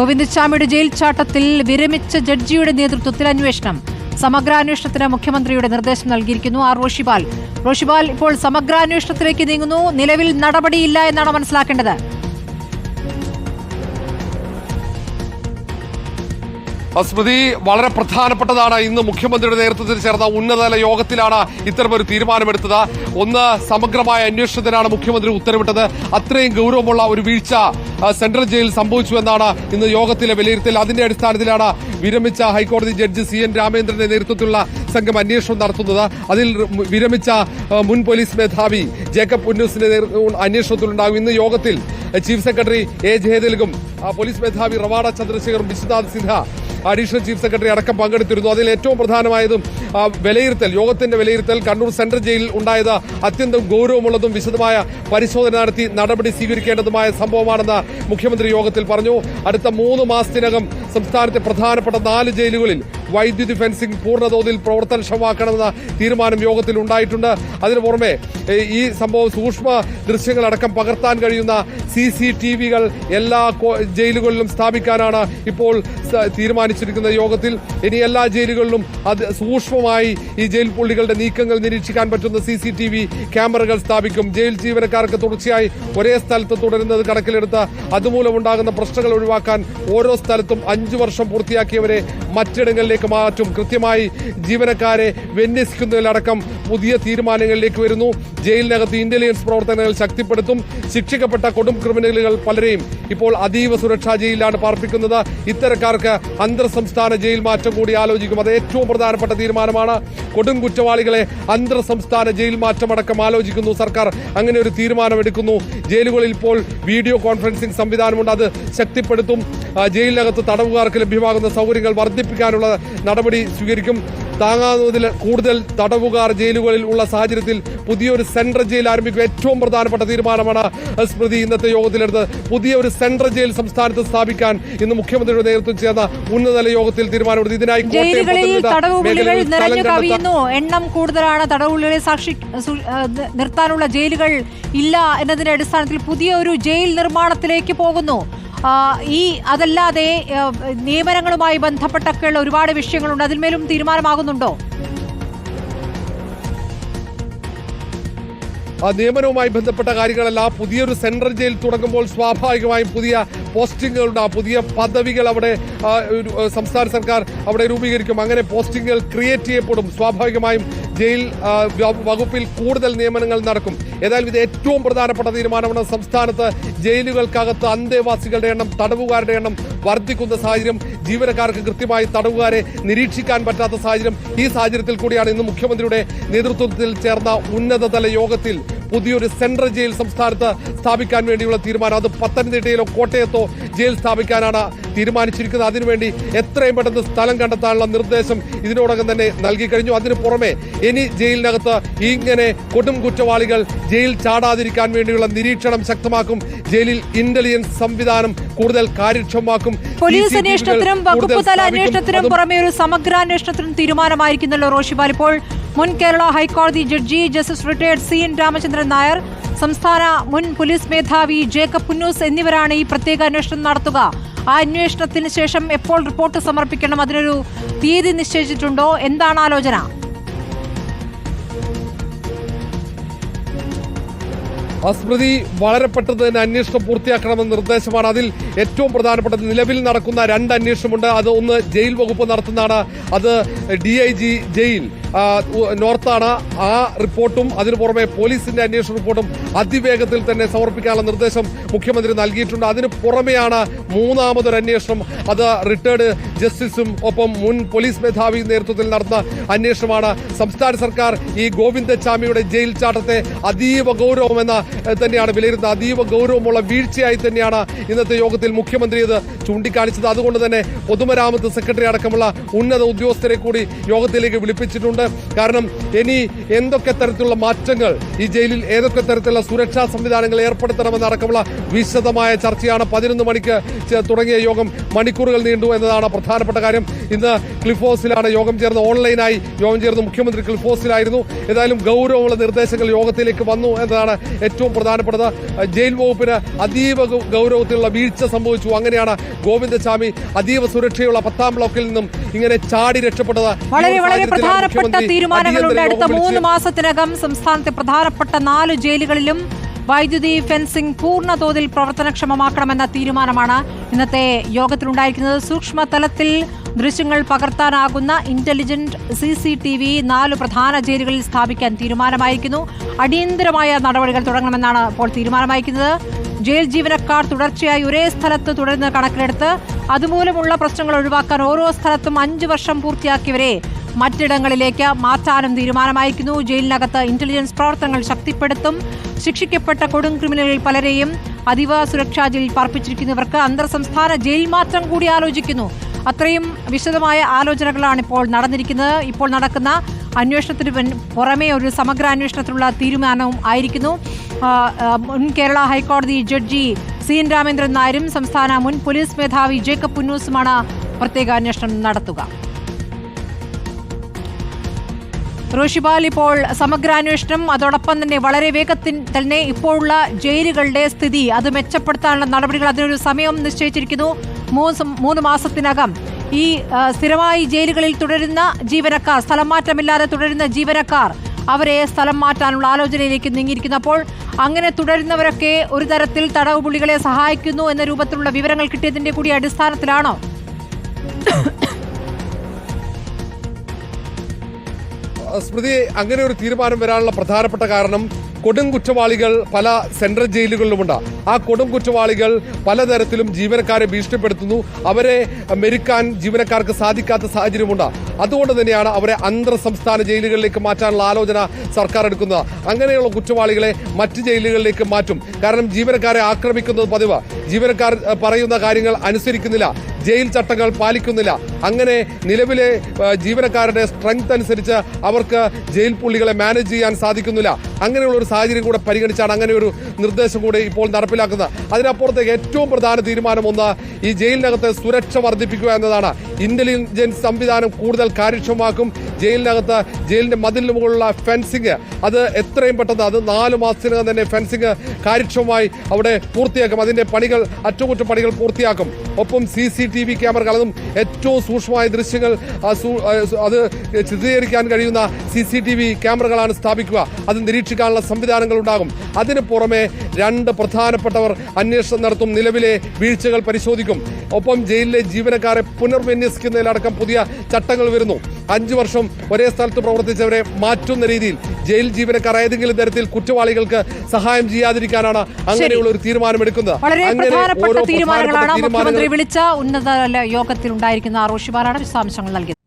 ഗോവിന്ദച്ചാമിയുടെ jail ചാട്ടത്തിൽ വിരമിച്ച ജഡ്ജിയുടെ നേതൃത്വത്തിൽ അന്വേഷണം. സമഗ്രാന്വേഷണത്തിന് മുഖ്യമന്ത്രിയുടെ നിർദ്ദേശം നൽകിയിരിക്കുന്നു. ആർ റോഷിപാൽ ഇപ്പോൾ സമഗ്രാന്വേഷണത്തിലേക്ക് നീങ്ങുന്നു. നിലവിൽ നടപടിയില്ല എന്നാണ് മനസ്സിലാക്കേണ്ടത്. സ്മൃതി, വളരെ പ്രധാനപ്പെട്ടതാണ്. ഇന്ന് മുഖ്യമന്ത്രിയുടെ നേതൃത്വത്തിൽ ചേർന്ന ഉന്നതതല യോഗത്തിലാണ് ഇത്തരമൊരു തീരുമാനമെടുത്തത്. ഒന്ന്, സമഗ്രമായ അന്വേഷണത്തിനാണ് മുഖ്യമന്ത്രി ഉത്തരവിട്ടത്. അത്രയും ഗൗരവമുള്ള ഒരു വീഴ്ച സെൻട്രൽ ജയിലിൽ സംഭവിച്ചു എന്നാണ് ഇന്ന് യോഗത്തിലെ വിലയിരുത്തൽ. അതിന്റെ അടിസ്ഥാനത്തിലാണ് വിരമിച്ച ഹൈക്കോടതി ജഡ്ജി CN രാമേന്ദ്രന്റെ നേതൃത്വത്തിലുള്ള സംഘം അന്വേഷണം നടത്തുന്നത്. അതിൽ വിരമിച്ച മുൻ പോലീസ് മേധാവി ജേക്കബ് പുന്നൂസിന്റെ അന്വേഷണത്തിലുണ്ടാകും. ഇന്ന് യോഗത്തിൽ ചീഫ് സെക്രട്ടറി A. ജയതിലകും പോലീസ് മേധാവി റവാഡ ചന്ദ്രശേഖറും Vishwanath Sinha additional chief secretary അടക്കം പങ്കെടുത്തിരുന്നു. അതിൽ ഏറ്റവും പ്രധാനമായതും യോഗത്തിന്റെ വിലയിരുത്തൽ കണ്ണൂർ സെൻട്രൽ ജയിലിൽ ഉണ്ടായത് അത്യന്തം ഗൗരവമുള്ളതും വിശദമായ പരിശോധന നടത്തി നടപടി സ്വീകരിക്കേണ്ടതുമായ സംഭവമാണെന്ന് മുഖ്യമന്ത്രി യോഗത്തിൽ പറഞ്ഞു. അടുത്ത 3 മാസത്തിനകം സംസ്ഥാനത്തെ പ്രധാനപ്പെട്ട 4 ജയിലുകളിൽ വൈദ്യുതി ഫെൻസിംഗ് പൂർണ്ണതോതിൽ പ്രവർത്തനക്ഷമമാക്കണമെന്ന തീരുമാനം യോഗത്തിൽ ഉണ്ടായിട്ടുണ്ട്. അതിനു പുറമെ ഈ സംഭവം സൂക്ഷ്മ ദൃശ്യങ്ങളടക്കം പകർത്താൻ കഴിയുന്ന CCTVകൾ എല്ലാ ജയിലുകളിലും സ്ഥാപിക്കാനാണ് ഇപ്പോൾ തീരുമാനിച്ചിരിക്കുന്ന യോഗത്തിൽ. ഇനി എല്ലാ ജയിലുകളിലും അത് സൂക്ഷ്മമായി ഈ ജയിൽ പുള്ളികളുടെ നീക്കങ്ങൾ നിരീക്ഷിക്കാൻ പറ്റുന്ന CCTV ക്യാമറകൾ സ്ഥാപിക്കും. ജയിൽ ജീവനക്കാർക്ക് തുടർച്ചയായി ഒരേ സ്ഥലത്ത് തുടരുന്നത് കണക്കിലെടുത്ത് അതുമൂലമുണ്ടാകുന്ന പ്രശ്നങ്ങൾ ഒഴിവാക്കാൻ ഓരോ സ്ഥലത്തും 5 വർഷം പൂർത്തിയാക്കിയവരെ മറ്റിടങ്ങളിലേക്ക് മാറ്റും. കൃത്യമായി ജീവനക്കാരെ വിന്യസിക്കുന്നതിലടക്കം പുതിയ തീരുമാനങ്ങളിലേക്ക് വരുന്നു. ജയിലിനകത്ത് ഇന്റലിജൻസ് പ്രവർത്തനങ്ങൾ ശക്തിപ്പെടുത്തും. ശിക്ഷിക്കപ്പെട്ട കൊടും ക്രിമിനലുകൾ പലരെയും ഇപ്പോൾ അതീവ സുരക്ഷാ ജയിലിലാണ് പാർപ്പിക്കുന്നത്. ഇത്തരക്കാർക്ക് അന്തർ സംസ്ഥാന ജയിൽ മാറ്റം കൂടി ആലോചിക്കും. അത് ഏറ്റവും പ്രധാനപ്പെട്ട തീരുമാനമാണ്. കൊടും കുറ്റവാളികളെ അന്തർ സംസ്ഥാന ജയിൽ മാറ്റമടക്കം ആലോചിക്കുന്നു സർക്കാർ. അങ്ങനെ ഒരു തീരുമാനമെടുക്കുന്നു. ജയിലുകളിൽ ഇപ്പോൾ വീഡിയോ കോൺഫറൻസിംഗ് സംവിധാനമുണ്ട്. അത് ശക്തിപ്പെടുത്തും. ജയിലിനകത്ത് തടവുകാർക്ക് ലഭ്യമാകുന്ന സൗകര്യങ്ങൾ വർദ്ധിപ്പിക്കാനുള്ള നടപടി സ്വീകരിക്കും. താങ്ങാവുന്നതിൽ കൂടുതൽ തടവുകാർ ജയിലുകളിൽ ഉള്ള സാഹചര്യത്തിൽ പുതിയൊരു സെൻട്രൽ ജയിൽ ആരംഭിക്കും. ഏറ്റവും പ്രധാനപ്പെട്ട തീരുമാനമാണ് സ്മൃതി ഇന്നത്തെ യോഗത്തിലെടുത്ത്. പുതിയ ഒരു സെൻട്രൽ ജയിൽ സംസ്ഥാനത്ത് സ്ഥാപിക്കാൻ ഇന്ന് മുഖ്യമന്ത്രിയുടെ നേതൃത്വം ചേർന്ന ഉന്നതതല യോഗത്തിൽ തീരുമാനമെടുത്തു. ഇതിനായി എണ്ണം കൂടുതലാണ്. തടവുകളിലെ നിർത്താനുള്ള ജയിലുകൾ ഇല്ല എന്നതിന്റെ അടിസ്ഥാനത്തിൽ പുതിയ ഒരു ജയിൽ നിർമ്മാണത്തിലേക്ക് പോകുന്നു. അതല്ലാതെ നിയമനങ്ങളുമായി ബന്ധപ്പെട്ടൊക്കെയുള്ള ഒരുപാട് വിഷയങ്ങളുണ്ട്. അതിന്മേലും തീരുമാനമാകുന്നുണ്ടോ? നിയമനവുമായി ബന്ധപ്പെട്ട കാര്യങ്ങളല്ല. പുതിയൊരു സെൻട്രൽ ജയിൽ തുടങ്ങുമ്പോൾ സ്വാഭാവികമായും പുതിയ പോസ്റ്റിങ്ങുകളുണ്ട്. പുതിയ പദവികൾ അവിടെ സംസ്ഥാന സർക്കാർ അവിടെ രൂപീകരിക്കും. അങ്ങനെ പോസ്റ്റിങ്ങുകൾ ക്രിയേറ്റ് ചെയ്യപ്പെടും. സ്വാഭാവികമായും ജയിൽ വകുപ്പിൽ കൂടുതൽ നിയമനങ്ങൾ നടക്കും. ഏതായാലും ഇത് ഏറ്റവും പ്രധാനപ്പെട്ട തീരുമാനമാണ്. സംസ്ഥാനത്ത് ജയിലുകൾക്കകത്ത് അന്തേവാസികളുടെ എണ്ണം, തടവുകാരുടെ എണ്ണം വർദ്ധിക്കുന്ന സാഹചര്യം, ജീവനക്കാർക്ക് കൃത്യമായി തടവുകാരെ നിരീക്ഷിക്കാൻ പറ്റാത്ത സാഹചര്യം. ഈ സാഹചര്യത്തിൽ കൂടിയാണ് ഇന്ന് മുഖ്യമന്ത്രിയുടെ നേതൃത്വത്തിൽ ചേർന്ന ഉന്നതതല യോഗത്തിൽ പുതിയൊരു സെൻട്രൽ ജയിൽ സംസ്ഥാനത്ത് സ്ഥാപിക്കാൻ വേണ്ടിയുള്ള തീരുമാനം. അത് പത്തനംതിട്ടയിലോ കോട്ടയത്തോ ജയിൽ സ്ഥാപിക്കാനാണ് തീരുമാനിച്ചിരിക്കുന്നത്. അതിനുവേണ്ടി എത്രയും പെട്ടെന്ന് സ്ഥലം കണ്ടെത്താനുള്ള നിർദ്ദേശം ഇതിനോടകം തന്നെ നൽകി കഴിഞ്ഞു. അതിനു പുറമെ ഇനി ജയിലിനകത്ത് ഇങ്ങനെ കൊടും കുറ്റവാളികൾ ജയിൽ ചാടാതിരിക്കാൻ വേണ്ടിയുള്ള നിരീക്ഷണം ശക്തമാക്കും. ജയിലിൽ ഇന്റലിജൻസ് സംവിധാനം കൂടുതൽ കാര്യക്ഷമമാക്കും. പോലീസ് അന്വേഷണത്തിനും വകുപ്പ് തല അന്വേഷണത്തിനും പുറമെ ഒരു സമഗ്രാന്വേഷണത്തിനും തീരുമാനമായിരിക്കുന്നല്ലോ റോഷിപാൽ. ഇപ്പോൾ മുൻ കേരള ഹൈക്കോടതി judge justice retired CN Ramachandran Nair, സംസ്ഥാന മുൻ പോലീസ് മേധാവി ജേക്കബ് പുന്നൂസ് എന്നിവരാണ് ഈ പ്രത്യേക അന്വേഷണം നടത്തുക. ആ അന്വേഷണത്തിന് ശേഷം എപ്പോൾ റിപ്പോർട്ട് സമർപ്പിക്കണം? അതിനൊരു തീയതി നിശ്ചയിച്ചിട്ടുണ്ടോ? എന്താണ് ആലോചന? സ്മൃതി, വളരെ പെട്ടെന്ന് തന്നെ അന്വേഷണം പൂർത്തിയാക്കണമെന്ന നിർദ്ദേശമാണ്. അതിൽ ഏറ്റവും പ്രധാനപ്പെട്ടത് നിലവിൽ നടക്കുന്ന 2 അന്വേഷണമുണ്ട്. അത് ഒന്ന് ജയിൽ വകുപ്പ് നടത്തുന്നതാണ്. അത് DIG ജയിൽ നോർത്താണ്. ആ റിപ്പോർട്ടും അതിനു പുറമെ പോലീസിന്റെ അന്വേഷണ റിപ്പോർട്ടും അതിവേഗത്തിൽ തന്നെ സമർപ്പിക്കാനുള്ള നിർദ്ദേശം മുഖ്യമന്ത്രി നൽകിയിട്ടുണ്ട്. അതിന് പുറമെയാണ് 3ാമതൊരു അന്വേഷണം. അത് റിട്ടയർഡ് ജസ്റ്റിസും ഒപ്പം മുൻ പോലീസ് മേധാവി നേതൃത്വത്തിൽ നടന്ന അന്വേഷണമാണ്. സംസ്ഥാന സർക്കാർ ഈ ഗോവിന്ദച്ചാമിയുടെ ജയിൽ ചാട്ടത്തെ അതീവ ഗൗരവമെന്ന തന്നെയാണ് വിലയിരുത്തുന്നത്. അതീവ ഗൗരവമുള്ള വീഴ്ചയായി തന്നെയാണ് ഇന്നത്തെ യോഗത്തിൽ മുഖ്യമന്ത്രി ഇത് ചൂണ്ടിക്കാണിച്ചത്. അതുകൊണ്ട് തന്നെ പൊതുമരാമത്ത് സെക്രട്ടറി അടക്കമുള്ള ഉന്നത ഉദ്യോഗസ്ഥരെ കൂടി യോഗത്തിലേക്ക് വിളിപ്പിച്ചിട്ടുണ്ട്. നടക്കുന്നുണ്ട്. കാരണം ഇനി എന്തൊക്കെ തരത്തിലുള്ള മാറ്റങ്ങൾ ഈ ജയിലിൽ ഏതൊക്കെ തരത്തിലുള്ള സുരക്ഷാ സംവിധാനങ്ങൾ ഏർപ്പെടുത്തണമെന്നടക്കമുള്ള വിശദമായ ചർച്ചയാണ് 11 മണിക്ക് തുടങ്ങിയ യോഗം മണിക്കൂറുകൾ നീണ്ടു എന്നതാണ് പ്രധാനപ്പെട്ട കാര്യം. ഇന്ന് ക്ലിഫ് ഹൗസിലാണ് യോഗം ചേർന്ന്, ഓൺലൈനായി യോഗം ചേർന്ന്. മുഖ്യമന്ത്രി ക്ലിഫ് ഹൗസിലായിരുന്നു. ഏതായാലും ഗൗരവമുള്ള നിർദ്ദേശങ്ങൾ യോഗത്തിലേക്ക് വന്നു എന്നതാണ് ഏറ്റവും പ്രധാനപ്പെട്ടത്. ജയിൽ വകുപ്പിന് അതീവ ഗൗരവത്തിലുള്ള വീഴ്ച സംഭവിച്ചു. അങ്ങനെയാണ് ഗോവിന്ദസ്വാമി അതീവ സുരക്ഷയുള്ള 10ാം ബ്ലോക്കിൽ നിന്നും ഇങ്ങനെ ചാടി രക്ഷപ്പെട്ടത്. വളരെ വളരെ പ്രധാനപ്പെട്ട തീരുമാനങ്ങളുണ്ട്. അടുത്ത 3 മാസത്തിനകം സംസ്ഥാനത്തെ പ്രധാനപ്പെട്ട 4 ജയിലുകളിലും വൈദ്യുതി ഫെൻസിംഗ് പൂർണ്ണ തോതിൽ പ്രവർത്തനക്ഷമമാക്കണമെന്ന തീരുമാനമാണ് ഇന്നത്തെ യോഗത്തിലുണ്ടായിരിക്കുന്നത്. സൂക്ഷ്മ തലത്തിൽ ദൃശ്യങ്ങൾ പകർത്താനാകുന്ന ഇന്റലിജന്റ് CCTV 4 പ്രധാന ജയിലുകളിൽ സ്ഥാപിക്കാൻ തീരുമാനമായിരിക്കുന്നു. അടിയന്തരമായ നടപടികൾ തുടങ്ങണമെന്നാണ് ഇപ്പോൾ തീരുമാനമായിരിക്കുന്നത്. ജയിൽ ജീവനക്കാർ തുടർച്ചയായി ഒരേ സ്ഥലത്ത് തുടരുന്ന കണക്കിലെടുത്ത് അതുമൂലമുള്ള പ്രശ്നങ്ങൾ ഒഴിവാക്കാൻ ഓരോ സ്ഥലത്തും 5 വർഷം പൂർത്തിയാക്കിയവരെ മറ്റിടങ്ങളിലേക്ക് മാറ്റാനും തീരുമാനമായിരിക്കുന്നു. ജയിലിനകത്ത് ഇന്റലിജൻസ് പ്രവർത്തനങ്ങൾ ശക്തിപ്പെടുത്തും. ശിക്ഷിക്കപ്പെട്ട കൊടും ക്രിമിനലുകളിൽ പലരെയും അതീവ സുരക്ഷാ ജയിലിൽ പാർപ്പിച്ചിരിക്കുന്നവർക്ക് അന്തർ സംസ്ഥാന ജയിൽ മാറ്റം കൂടി ആലോചിക്കുന്നു. അത്രയും വിശദമായ ആലോചനകളാണ് ഇപ്പോൾ നടന്നിരിക്കുന്നത്. ഇപ്പോൾ നടക്കുന്ന അന്വേഷണത്തിന് പുറമെ ഒരു സമഗ്ര അന്വേഷണത്തിനുള്ള തീരുമാനവും ആയിരിക്കുന്നു. മുൻ കേരള ഹൈക്കോടതി ജഡ്ജി CN രാമേന്ദ്രൻ നായരും സംസ്ഥാന മുൻ പോലീസ് മേധാവി ജേക്കബ് പുന്നൂസുമാണ് പ്രത്യേക അന്വേഷണം നടത്തുക. റോഷിപാൽ, ഇപ്പോൾ സമഗ്രാന്വേഷണം, അതോടൊപ്പം തന്നെ വളരെ വേഗത്തിൽ തന്നെ ഇപ്പോഴുള്ള ജയിലുകളുടെ സ്ഥിതി അത് മെച്ചപ്പെടുത്താനുള്ള നടപടികൾ, അതിനൊരു സമയം നിശ്ചയിച്ചിരിക്കുന്നു. 3 മാസത്തിനകം ഈ സ്ഥിരമായി ജയിലുകളിൽ തുടരുന്ന ജീവനക്കാർ, സ്ഥലം മാറ്റമില്ലാതെ തുടരുന്ന ജീവനക്കാർ, അവരെ സ്ഥലം മാറ്റാനുള്ള ആലോചനയിലേക്ക് നീങ്ങിയിരിക്കുന്നു. അപ്പോൾ അങ്ങനെ തുടരുന്നവരൊക്കെ ഒരു തരത്തിൽ തടവ് പുള്ളികളെ സഹായിക്കുന്നു എന്ന രൂപത്തിലുള്ള വിവരങ്ങൾ കിട്ടിയതിന്റെ കൂടി അടിസ്ഥാനത്തിലാണോ? സ്മൃതി, അങ്ങനെ ഒരു തീരുമാനം വരാനുള്ള പ്രധാനപ്പെട്ട കാരണം കൊടും കുറ്റവാളികൾ പല സെൻട്രൽ ജയിലുകളിലുമുണ്ട്. ആ കൊടും കുറ്റവാളികൾ പലതരത്തിലും ജീവനക്കാരെ ഭീഷണിപ്പെടുത്തുന്നു. അവരെ മെരുക്കാൻ ജീവനക്കാർക്ക് സാധിക്കാത്ത സാഹചര്യമുണ്ട്. അതുകൊണ്ട് തന്നെയാണ് അവരെ അന്തർ സംസ്ഥാന ജയിലുകളിലേക്ക് മാറ്റാനുള്ള ആലോചന സർക്കാർ എടുക്കുന്നത്. അങ്ങനെയുള്ള കുറ്റവാളികളെ മറ്റ് ജയിലുകളിലേക്ക് മാറ്റും. കാരണം ജീവനക്കാരെ ആക്രമിക്കുന്നത് പതിവ്. ജീവനക്കാർ പറയുന്ന കാര്യങ്ങൾ അനുസരിക്കുന്നില്ല, ജയിൽ ചട്ടങ്ങൾ പാലിക്കുന്നില്ല. അങ്ങനെ നിലവിലെ ജീവനക്കാരുടെ സ്ട്രെങ്ത് അനുസരിച്ച് അവർക്ക് ജയിൽ പുള്ളികളെ മാനേജ് ചെയ്യാൻ സാധിക്കുന്നില്ല. അങ്ങനെയുള്ള ഒരു സാഹചര്യം കൂടെ പരിഗണിച്ചാണ് അങ്ങനെ ഒരു നിർദ്ദേശം കൂടെ ഇപ്പോൾ നടപ്പിലാക്കുന്നത്. അതിനപ്പുറത്തേക്ക് ഏറ്റവും പ്രധാന തീരുമാനം ഒന്ന്, ഈ ജയിലിനകത്ത് സുരക്ഷ വർദ്ധിപ്പിക്കുക എന്നതാണ്. ഇന്റലിജൻസ് സംവിധാനം കൂടുതൽ കാര്യക്ഷമമാക്കും. ജയിലിനകത്ത് ജയിലിന്റെ മതിലിന് മുകളിലുള്ള ഫെൻസിങ് അത് എത്രയും പെട്ടെന്ന്, അത് 4 മാസത്തിനകം തന്നെ ഫെൻസിങ് കാര്യക്ഷമമായി അവിടെ പൂർത്തിയാക്കും. അതിന്റെ പണികൾ, അറ്റകുറ്റപ്പണികൾ പൂർത്തിയാക്കും. ഒപ്പം CCTV ക്യാമറകൾ, അതും ഏറ്റവും സൂക്ഷ്മമായ ദൃശ്യങ്ങൾ അത് ചിത്രീകരിക്കാൻ കഴിയുന്ന CCTV ക്യാമറകളാണ് സ്ഥാപിക്കുക. അത് നിരീക്ഷിക്കാനുള്ള സംവിധാനങ്ങൾ ഉണ്ടാകും. അതിന് പുറമെ 2 പ്രധാനപ്പെട്ടവർ അന്വേഷണം നടത്തും, നിലവിലെ വീഴ്ചകൾ പരിശോധിക്കും. ഒപ്പം ജയിലിലെ ജീവനക്കാരെ പുനർവിന്യസിക്കുന്നതിലടക്കം പുതിയ ചട്ടങ്ങൾ വരുന്നു. 5 വർഷം ഒരേ സ്ഥലത്ത് പ്രവർത്തിച്ചവരെ മാറ്റുന്ന രീതിയിൽ ജയിൽ ജീവനക്കാർ ഏതെങ്കിലും തരത്തിൽ കുറ്റവാളികൾക്ക് സഹായം ചെയ്യാതിരിക്കാനാണ് അങ്ങനെയുള്ള ഒരു തീരുമാനമെടുക്കുന്നത്. വളരെ പ്രധാനപ്പെട്ട തീരുമാനങ്ങളാണ് മുഖ്യമന്ത്രി വിളിച്ച ഉന്നതതല യോഗത്തിൽ ഉണ്ടായിരിക്കുന്ന റോഷിപാലാണ് വിശദാംശങ്ങൾ നൽകിയത്.